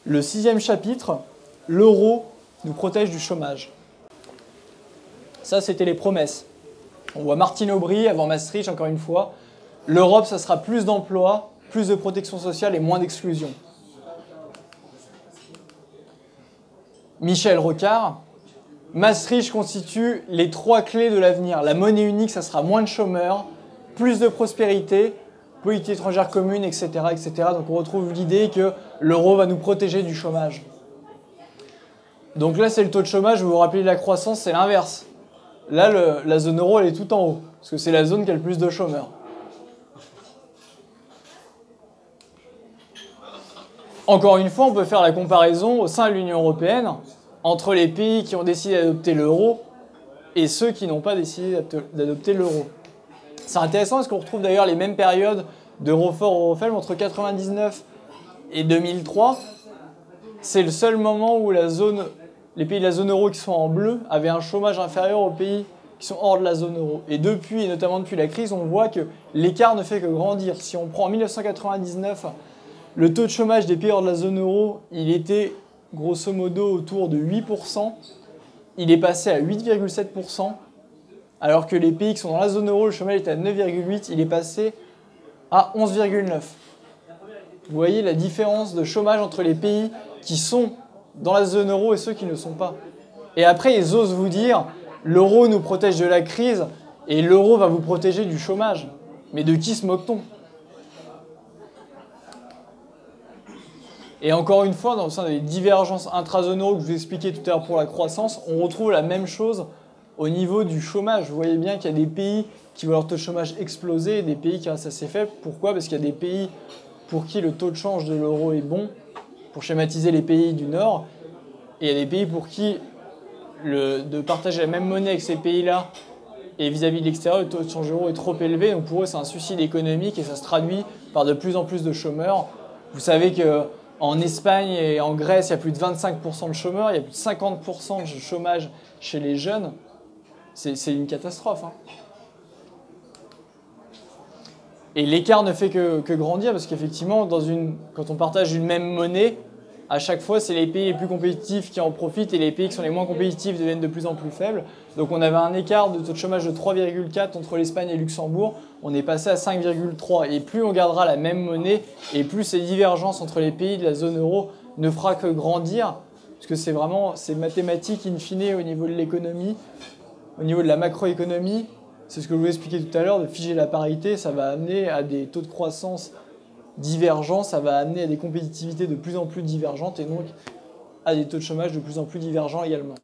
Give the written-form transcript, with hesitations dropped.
Le 6e chapitre, l'euro nous protège du chômage. Ça, c'était les promesses. On voit Martine Aubry avant Maastricht, encore une fois. L'Europe, ça sera plus d'emplois, plus de protection sociale et moins d'exclusion. Michel Rocard, Maastricht constitue les 3 clés de l'avenir. La monnaie unique, ça sera moins de chômeurs, plus de prospérité, politique étrangère commune, etc., etc. Donc on retrouve l'idée que l'euro va nous protéger du chômage. Donc là, c'est le taux de chômage. Vous vous rappelez de la croissance, c'est l'inverse. Là, la zone euro, elle est tout en haut, parce que c'est la zone qui a le plus de chômeurs. Encore une fois, on peut faire la comparaison au sein de l'Union européenne entre les pays qui ont décidé d'adopter l'euro et ceux qui n'ont pas décidé d'adopter l'euro. C'est intéressant parce qu'on retrouve d'ailleurs les mêmes périodes d'euro-fort, euro-faible entre 1999 et 2003. C'est le seul moment où les pays de la zone euro qui sont en bleu avaient un chômage inférieur aux pays qui sont hors de la zone euro. Et depuis, et notamment depuis la crise, on voit que l'écart ne fait que grandir. Si on prend en 1999, le taux de chômage des pays hors de la zone euro, il était grosso modo autour de 8%. Il est passé à 8,7%. Alors que les pays qui sont dans la zone euro, le chômage était à 9,8%, il est passé à 11,9%. Vous voyez la différence de chômage entre les pays qui sont dans la zone euro et ceux qui ne sont pas. Et après, ils osent vous dire, l'euro nous protège de la crise et l'euro va vous protéger du chômage. Mais de qui se moque-t-on ? Et encore une fois, dans le sein des divergences intra-zone euro que je vous expliquais tout à l'heure pour la croissance, on retrouve la même chose au niveau du chômage. Vous voyez bien qu'il y a des pays qui voient leur taux de chômage exploser et des pays qui restent assez faibles. Pourquoi ? Parce qu'il y a des pays pour qui le taux de change de l'euro est bon, pour schématiser les pays du Nord, et il y a des pays pour qui de partager la même monnaie avec ces pays-là et vis-à-vis de l'extérieur, le taux de change de l'euro est trop élevé. Donc pour eux, c'est un suicide économique et ça se traduit par de plus en plus de chômeurs. Vous savez qu'en Espagne et en Grèce, il y a plus de 25% de chômeurs, il y a plus de 50% de chômage chez les jeunes. C'est une catastrophe. Hein. Et l'écart ne fait que grandir parce qu'effectivement, quand on partage une même monnaie, à chaque fois, c'est les pays les plus compétitifs qui en profitent et les pays qui sont les moins compétitifs deviennent de plus en plus faibles. Donc on avait un écart de taux de chômage de 3,4 entre l'Espagne et le Luxembourg. On est passé à 5,3. Et plus on gardera la même monnaie et plus ces divergences entre les pays de la zone euro ne fera que grandir. Parce que c'est mathématique in fine au niveau de l'économie, au niveau de la macroéconomie. C'est ce que je vous ai expliqué tout à l'heure, de figer la parité, ça va amener à des taux de croissance divergents, ça va amener à des compétitivités de plus en plus divergentes et donc à des taux de chômage de plus en plus divergents également.